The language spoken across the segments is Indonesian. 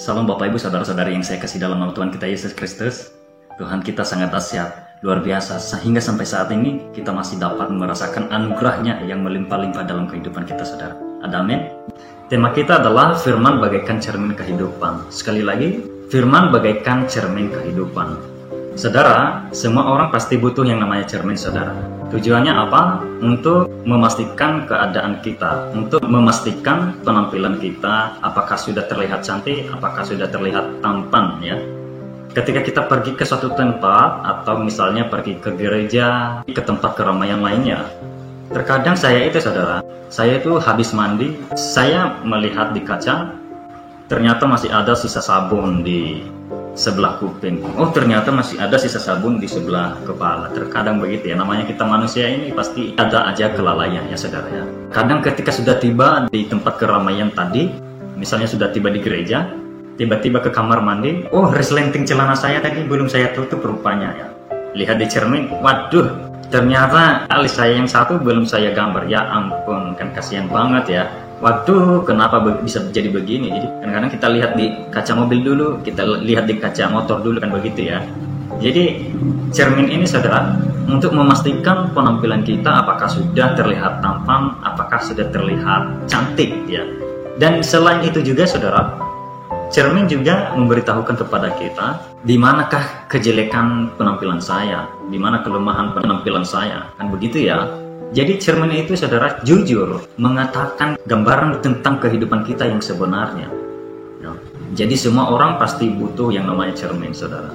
Salam Bapak Ibu Saudara-saudari yang saya kasih dalam nama Tuhan kita Yesus Kristus. Tuhan kita sangat dahsyat, luar biasa, sehingga sampai saat ini kita masih dapat merasakan anugerahnya yang melimpah-limpah dalam kehidupan kita, saudara. Ada amin? Tema kita adalah firman bagaikan cermin kehidupan. Sekali lagi, firman bagaikan cermin kehidupan. Saudara, semua orang pasti butuh yang namanya cermin, saudara. Tujuannya apa? Untuk memastikan keadaan kita, untuk memastikan penampilan kita, apakah sudah terlihat cantik, apakah sudah terlihat tampan, ya. Ketika kita pergi ke suatu tempat, atau misalnya pergi ke gereja, ke tempat keramaian lainnya, terkadang saya itu habis mandi, saya melihat di kaca, ternyata masih ada sisa sabun di sebelah kuping. Oh, ternyata masih ada sisa sabun di sebelah kepala. Terkadang begitu ya, namanya kita manusia ini pasti ada aja kelalaian ya, saudara ya. Kadang ketika sudah tiba di tempat keramaian tadi, misalnya sudah tiba di gereja, tiba-tiba ke kamar mandi, oh, resleting celana saya tadi belum saya tutup rupanya ya. Lihat di cermin, waduh, ternyata alis saya yang satu belum saya gambar. Ya ampun, kan kasihan banget ya. Waduh, kenapa bisa jadi begini? Jadi kadang-kadang kita lihat di kaca mobil dulu, kita lihat di kaca motor dulu, kan begitu ya. Jadi cermin ini, saudara, untuk memastikan penampilan kita apakah sudah terlihat tampan, apakah sudah terlihat cantik ya. Dan selain itu juga, saudara, cermin juga memberitahukan kepada kita di manakah kejelekan penampilan saya, di mana kelemahan penampilan saya, kan begitu ya. Jadi cermin itu, saudara, jujur mengatakan gambaran tentang kehidupan kita yang sebenarnya. Ya. Jadi semua orang pasti butuh yang namanya cermin, saudara.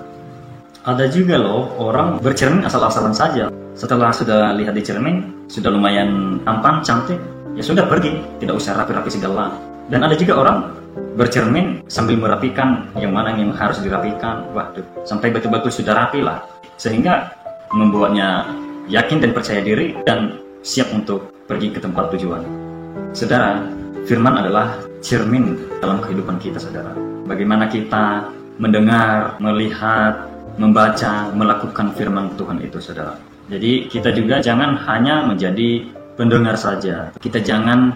Ada juga loh orang bercermin asal-asalan saja. Setelah sudah lihat di cermin, sudah lumayan tampan, cantik, ya sudah pergi, tidak usah rapi-rapi segala. Dan ada juga orang bercermin sambil merapikan yang mana yang harus dirapikan. Waduh, sampai betul-betul sudah rapi lah, sehingga membuatnya yakin dan percaya diri dan siap untuk pergi ke tempat tujuan. Saudara, firman adalah cermin dalam kehidupan kita, saudara. Bagaimana kita mendengar, melihat, membaca, melakukan firman Tuhan itu, saudara. Jadi kita juga jangan hanya menjadi pendengar saja. Kita jangan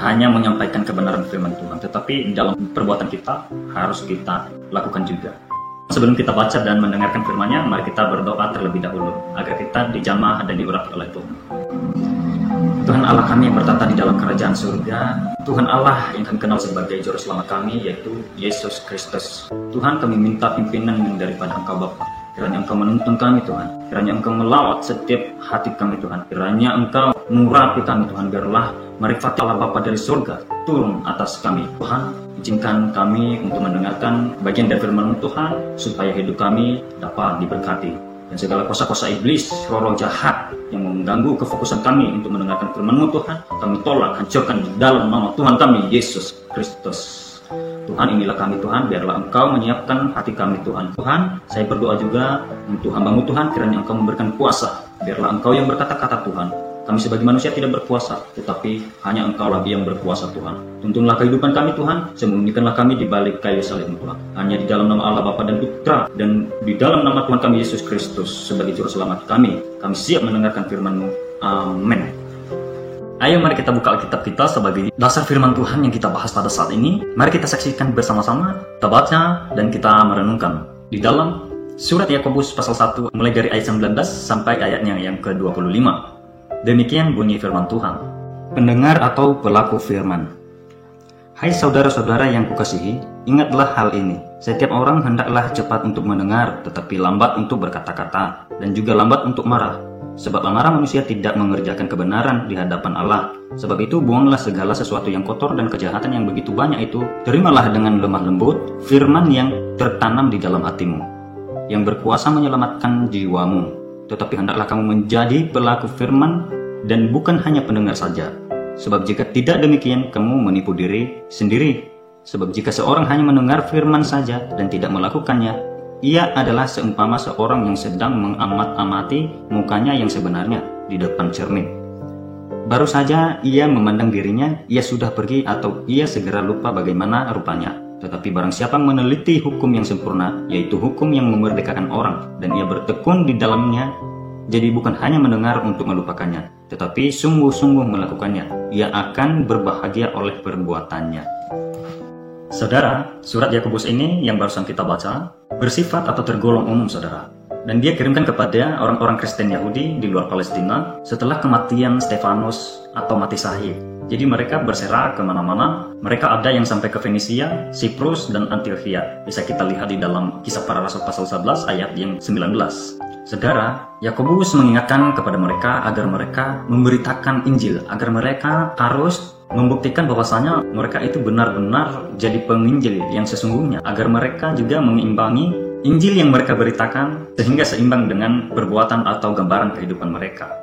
hanya menyampaikan kebenaran firman Tuhan, tetapi dalam perbuatan kita harus kita lakukan juga. Sebelum kita baca dan mendengarkan firman-Nya, mari kita berdoa terlebih dahulu agar kita dijamah dan diurapi oleh Tuhan. Tuhan Allah kami yang bertata di dalam kerajaan surga, Tuhan Allah yang kami kenal sebagai juru selamat kami, yaitu Yesus Kristus. Tuhan, kami minta pimpinan yang daripada Engkau Bapa. Kiranya Engkau menuntun kami, Tuhan. Kiranya Engkau melawat setiap hati kami, Tuhan. Kiranya Engkau mengurapi kami, Tuhan. Biarlah marifat Allah Bapa dari surga turun atas kami. Tuhan, izinkan kami untuk mendengarkan bagian dari firman Tuhan, supaya hidup kami dapat diberkati. Dan segala kuasa-kuasa iblis, roh-roh jahat yang mengganggu kefokusan kami untuk mendengarkan firman-Mu, Tuhan, kami tolak, hancurkan di dalam nama Tuhan kami, Yesus Kristus. Tuhan, inilah kami, Tuhan, biarlah Engkau menyiapkan hati kami, Tuhan. Tuhan, saya berdoa juga untuk hamba-Mu, Tuhan, kiranya Engkau memberikan kuasa. Biarlah Engkau yang berkata-kata, Tuhan. Kami sebagai manusia tidak berkuasa, tetapi hanya Engkau-lah yang berkuasa, Tuhan. Tuntunlah kehidupan kami, Tuhan. Sembunyikanlah kami di balik kayu salib, Tuhan. Hanya di dalam nama Allah Bapa dan Putra, dan di dalam nama Tuhan kami Yesus Kristus sebagai juru selamat kami. Kami siap mendengarkan firman-Mu. Amin. Ayo mari kita buka Alkitab kita sebagai dasar firman Tuhan yang kita bahas pada saat ini. Mari kita saksikan bersama-sama, kita baca, dan kita merenungkan di dalam surat Yakobus pasal 1 mulai dari ayat 19 sampai ayatnya yang ke-25. Demikian bunyi firman Tuhan. Pendengar atau pelaku firman. Hai saudara-saudara yang kukasihi, ingatlah hal ini. Setiap orang hendaklah cepat untuk mendengar, tetapi lambat untuk berkata-kata, dan juga lambat untuk marah. Sebab amarah manusia tidak mengerjakan kebenaran di hadapan Allah. Sebab itu buanglah segala sesuatu yang kotor dan kejahatan yang begitu banyak itu. Terimalah dengan lemah lembut firman yang tertanam di dalam hatimu, yang berkuasa menyelamatkan jiwamu. Tetapi hendaklah kamu menjadi pelaku firman dan bukan hanya pendengar saja. Sebab jika tidak demikian, kamu menipu diri sendiri. Sebab jika seorang hanya mendengar firman saja dan tidak melakukannya, ia adalah seumpama seorang yang sedang mengamat-amati mukanya yang sebenarnya di depan cermin. Baru saja ia memandang dirinya, ia sudah pergi atau ia segera lupa bagaimana rupanya. Tetapi barang siapa meneliti hukum yang sempurna, yaitu hukum yang memerdekakan orang, dan ia bertekun di dalamnya, jadi bukan hanya mendengar untuk melupakannya, tetapi sungguh-sungguh melakukannya, ia akan berbahagia oleh perbuatannya. Saudara, surat Yakobus ini yang barusan kita baca bersifat atau tergolong umum, saudara. Dan dia kirimkan kepada orang-orang Kristen Yahudi di luar Palestina setelah kematian Stefanus atau mati syahid. Jadi mereka berserak kemana-mana. Mereka ada yang sampai ke Fenisia, Siprus, dan Antiokhia. Bisa kita lihat di dalam Kisah Para Rasul pasal 11 ayat yang 19. Saudara, Yakobus mengingatkan kepada mereka agar mereka memberitakan Injil, agar mereka harus membuktikan bahwasanya mereka itu benar-benar jadi penginjil yang sesungguhnya, agar mereka juga mengimbangi Injil yang mereka beritakan sehingga seimbang dengan perbuatan atau gambaran kehidupan mereka.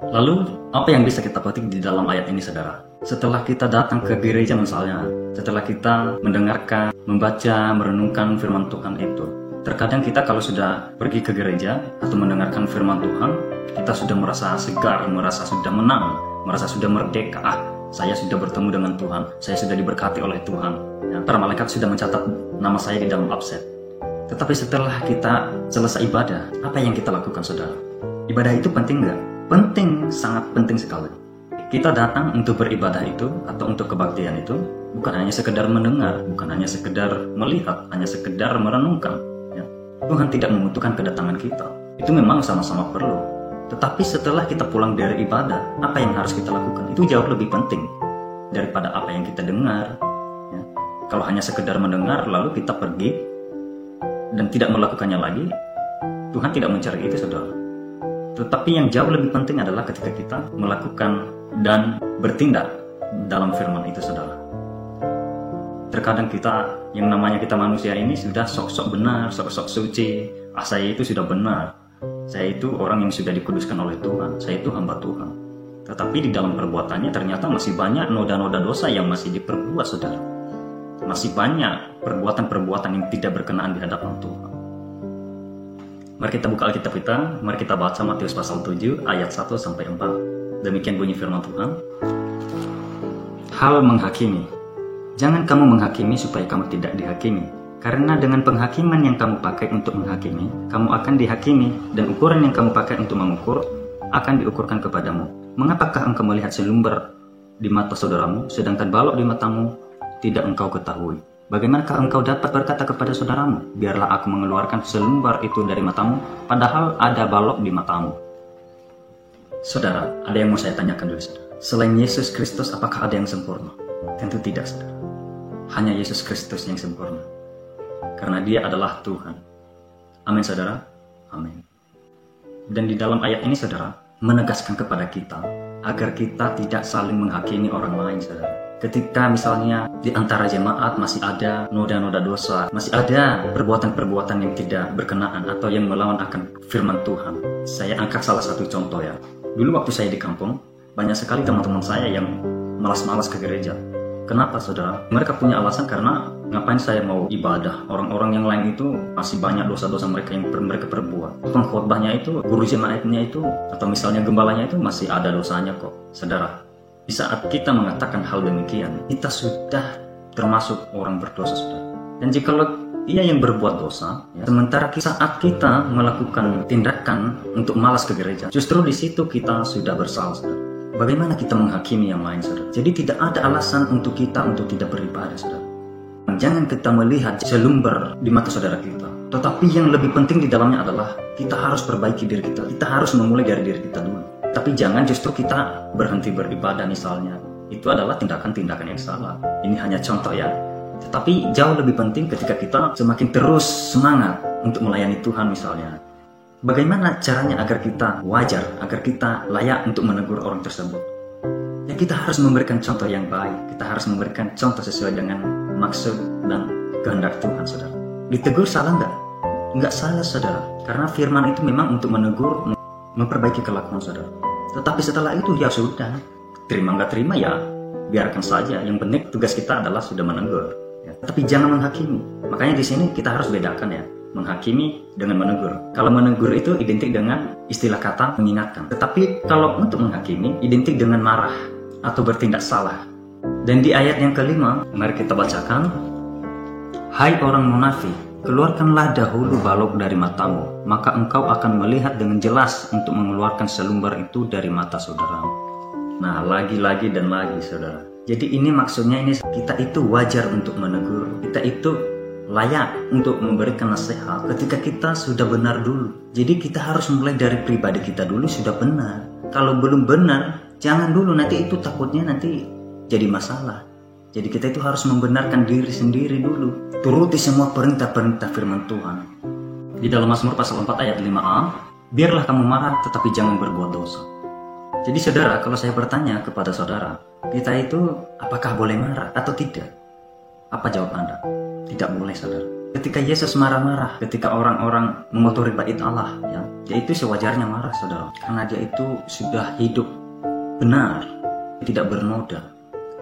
Lalu, apa yang bisa kita petik di dalam ayat ini, saudara? Setelah kita datang ke gereja misalnya, setelah kita mendengarkan, membaca, merenungkan firman Tuhan itu, terkadang kita kalau sudah pergi ke gereja atau mendengarkan firman Tuhan, kita sudah merasa segar, merasa sudah menang, merasa sudah merdeka. Saya sudah bertemu dengan Tuhan, saya sudah diberkati oleh Tuhan. Ya, para malaikat sudah mencatat nama saya di dalam absen. Tetapi setelah kita selesai ibadah, apa yang kita lakukan, saudara? Ibadah itu penting nggak? Penting, sangat penting sekali. Kita datang untuk beribadah itu atau untuk kebaktian itu bukan hanya sekedar mendengar, bukan hanya sekedar melihat, hanya sekedar merenungkan. Ya. Tuhan tidak membutuhkan kedatangan kita. Itu memang sama-sama perlu. Tetapi setelah kita pulang dari ibadah, apa yang harus kita lakukan? Itu jauh lebih penting daripada apa yang kita dengar. Ya. Kalau hanya sekedar mendengar lalu kita pergi dan tidak melakukannya lagi, Tuhan tidak mencari itu, saudara. Tetapi yang jauh lebih penting adalah ketika kita melakukan dan bertindak dalam firman itu, saudara. Terkadang kita, yang namanya kita manusia ini sudah sok-sok benar, sok-sok suci. Saya itu sudah benar. Saya itu orang yang sudah dikuduskan oleh Tuhan. Saya itu hamba Tuhan. Tetapi di dalam perbuatannya ternyata masih banyak noda-noda dosa yang masih diperbuat, saudara. Masih banyak perbuatan-perbuatan yang tidak berkenaan di hadapan Tuhan. Mari kita buka Alkitab kita, mari kita baca Matius pasal 7 ayat 1-4. Demikian bunyi firman Tuhan. Hal menghakimi. Jangan kamu menghakimi supaya kamu tidak dihakimi. Karena dengan penghakiman yang kamu pakai untuk menghakimi, kamu akan dihakimi, dan ukuran yang kamu pakai untuk mengukur akan diukurkan kepadamu. Mengapakah engkau melihat selumbar di mata saudaramu, sedangkan balok di matamu tidak engkau ketahui? Bagaimanakah engkau dapat berkata kepada saudaramu, biarlah aku mengeluarkan selumbar itu dari matamu, padahal ada balok di matamu? Saudara, ada yang mau saya tanyakan dulu, saudara. Selain Yesus Kristus, apakah ada yang sempurna? Tentu tidak, saudara. Hanya Yesus Kristus yang sempurna. Karena dia adalah Tuhan. Amin, saudara? Amin. Dan di dalam ayat ini, saudara, menegaskan kepada kita, agar kita tidak saling menghakimi orang lain, saudara. Ketika misalnya di antara jemaat masih ada noda-noda dosa, masih ada perbuatan-perbuatan yang tidak berkenaan atau yang melawan akan firman Tuhan. Saya angkat salah satu contoh ya. Dulu waktu saya di kampung, banyak sekali teman-teman saya yang malas-malas ke gereja. Kenapa, saudara? Mereka punya alasan karena ngapain saya mau ibadah? Orang-orang yang lain itu masih banyak dosa-dosa mereka yang mereka perbuat. Pengkhotbahnya itu, guru jemaatnya itu, atau misalnya gembalanya itu masih ada dosanya kok, saudara. Di saat kita mengatakan hal demikian, kita sudah termasuk orang berdosa, saudara. Dan jikalau ia yang berbuat dosa, ya, sementara saat kita melakukan tindakan untuk malas ke gereja, justru di situ kita sudah bersalah, saudara. Bagaimana kita menghakimi yang lain, saudara? Jadi tidak ada alasan untuk kita untuk tidak beribadah, saudara. Jangan kita melihat selumbar di mata saudara kita. Tetapi yang lebih penting di dalamnya adalah kita harus perbaiki diri kita. Kita harus memulai dari diri kita dulu. Tapi jangan justru kita berhenti beribadah misalnya. Itu adalah tindakan-tindakan yang salah. Ini hanya contoh ya. Tetapi jauh lebih penting ketika kita semakin terus semangat untuk melayani Tuhan misalnya. Bagaimana caranya agar kita wajar, agar kita layak untuk menegur orang tersebut? Ya kita harus memberikan contoh yang baik. Kita harus memberikan contoh sesuai dengan maksud dan kehendak Tuhan, saudara. Ditegur salah nggak? Nggak salah, saudara. Karena firman itu memang untuk menegur, memperbaiki kelakuan saudara. Tetapi setelah itu ya sudah, terima nggak terima ya biarkan saja. Yang penting tugas kita adalah sudah menegur. Ya. Tapi jangan menghakimi. Makanya di sini kita harus bedakan ya, menghakimi dengan menegur. Kalau menegur itu identik dengan istilah kata mengingatkan. Tetapi kalau untuk menghakimi identik dengan marah atau bertindak salah. Dan di ayat yang kelima, mari kita bacakan. Hai orang munafik, keluarkanlah dahulu balok dari matamu, maka engkau akan melihat dengan jelas untuk mengeluarkan selumbar itu dari mata saudaramu. Nah, lagi-lagi dan lagi, saudara. Jadi ini maksudnya ini kita itu wajar untuk menegur, kita itu layak untuk memberikan nasihat ketika kita sudah benar dulu. Jadi kita harus mulai dari pribadi kita dulu sudah benar. Kalau belum benar, jangan dulu, nanti itu takutnya nanti jadi masalah. Jadi kita itu harus membenarkan diri sendiri dulu. Turuti semua perintah-perintah firman Tuhan. Di dalam Mazmur pasal 4 ayat 5a, biarlah kamu marah tetapi jangan berbuat dosa. Jadi saudara, kalau saya bertanya kepada saudara, kita itu apakah boleh marah atau tidak? Apa jawab Anda? Tidak boleh, saudara. Ketika Yesus marah-marah, ketika orang-orang mengotori bait Allah, ya, dia itu sewajarnya marah, saudara. Karena dia itu sudah hidup benar, tidak bernoda,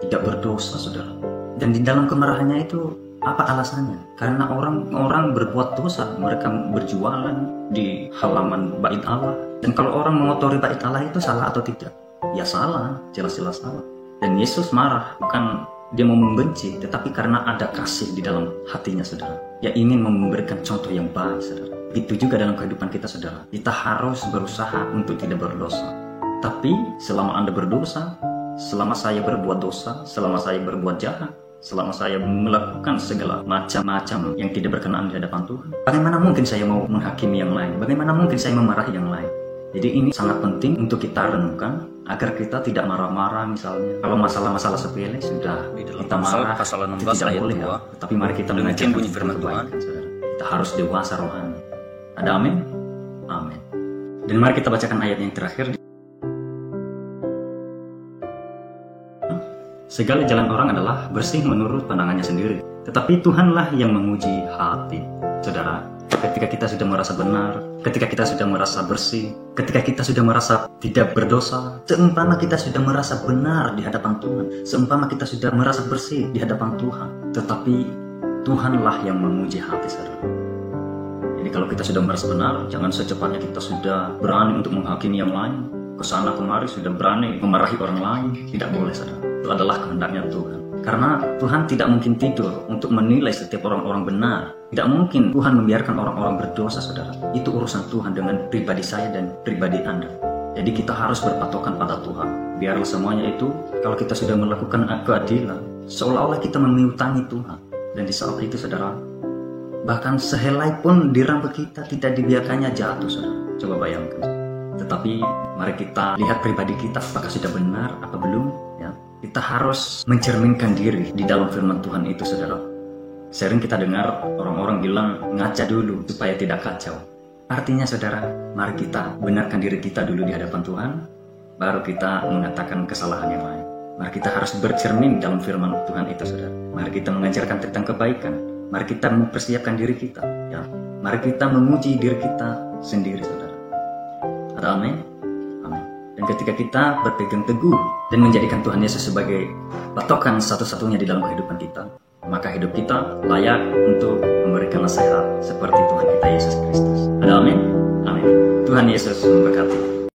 tidak berdosa, saudara. Dan di dalam kemarahannya itu apa alasannya? Karena orang-orang berbuat dosa, mereka berjualan di halaman bait Allah. Dan kalau orang mengotori bait Allah itu salah atau tidak? Ya salah, jelas-jelas salah. Dan Yesus marah bukan dia mau membenci, tetapi karena ada kasih di dalam hatinya, saudara. Ya ingin memberikan contoh yang baik, saudara. Itu juga dalam kehidupan kita, saudara. Kita harus berusaha untuk tidak berdosa. Tapi selama Anda berdosa, selama saya berbuat dosa, selama saya berbuat jahat, selama saya melakukan segala macam-macam yang tidak berkenan di hadapan Tuhan, bagaimana mungkin saya mau menghakimi yang lain? Bagaimana mungkin saya memarahi yang lain? Jadi ini sangat penting untuk kita renungkan agar kita tidak marah-marah. Misalnya kalau masalah-masalah sepele sudah kita marah, pasal 16 itu tidak ayat boleh, 2. ya. Tapi mari kita Demikian mengajarkan bunyi firman Tuhan. saudara. Kita harus dewasa rohani. Ada amin? Amin. Dan mari kita bacakan ayat yang terakhir. Segala jalan orang adalah bersih menurut pandangannya sendiri, tetapi Tuhanlah yang menguji hati. Saudara, ketika kita sudah merasa benar, ketika kita sudah merasa bersih, ketika kita sudah merasa tidak berdosa, seumpama kita sudah merasa benar di hadapan Tuhan, seumpama kita sudah merasa bersih di hadapan Tuhan, tetapi Tuhanlah yang menguji hati, saudara. Jadi kalau kita sudah merasa benar, jangan secepatnya kita sudah berani untuk menghakimi yang lain, kesana kemari sudah berani memarahi orang lain. Tidak boleh, saudara. Itu adalah kehendaknya Tuhan. Karena Tuhan tidak mungkin tidur untuk menilai setiap orang-orang benar. Tidak mungkin Tuhan membiarkan orang-orang berdosa, saudara. Itu urusan Tuhan dengan pribadi saya dan pribadi Anda. Jadi kita harus berpatokan pada Tuhan. Biarlah semuanya itu, kalau kita sudah melakukan keadilan, seolah-olah kita memiutangi Tuhan. Dan di saat itu, saudara, bahkan sehelai pun di rambut kita tidak dibiarkannya jatuh, saudara. Coba bayangkan. Tetapi mari kita lihat pribadi kita apakah sudah benar atau belum, ya. Kita harus mencerminkan diri di dalam firman Tuhan itu, saudara. Sering kita dengar orang-orang bilang ngaca dulu supaya tidak kacau. Artinya, saudara, mari kita benarkan diri kita dulu di hadapan Tuhan, baru kita mengatakan kesalahan yang lain. Mari kita harus bercermin dalam firman Tuhan itu, saudara. Mari kita mengajarkan tentang kebaikan. Mari kita mempersiapkan diri kita, ya. Mari kita memuji diri kita sendiri, saudara. Ada amin? Amin. Dan ketika kita berpegang teguh dan menjadikan Tuhan Yesus sebagai patokan satu-satunya di dalam kehidupan kita, maka hidup kita layak untuk memberikan nasihat seperti Tuhan kita Yesus Kristus. Ada amin? Amin. Tuhan Yesus memberkati.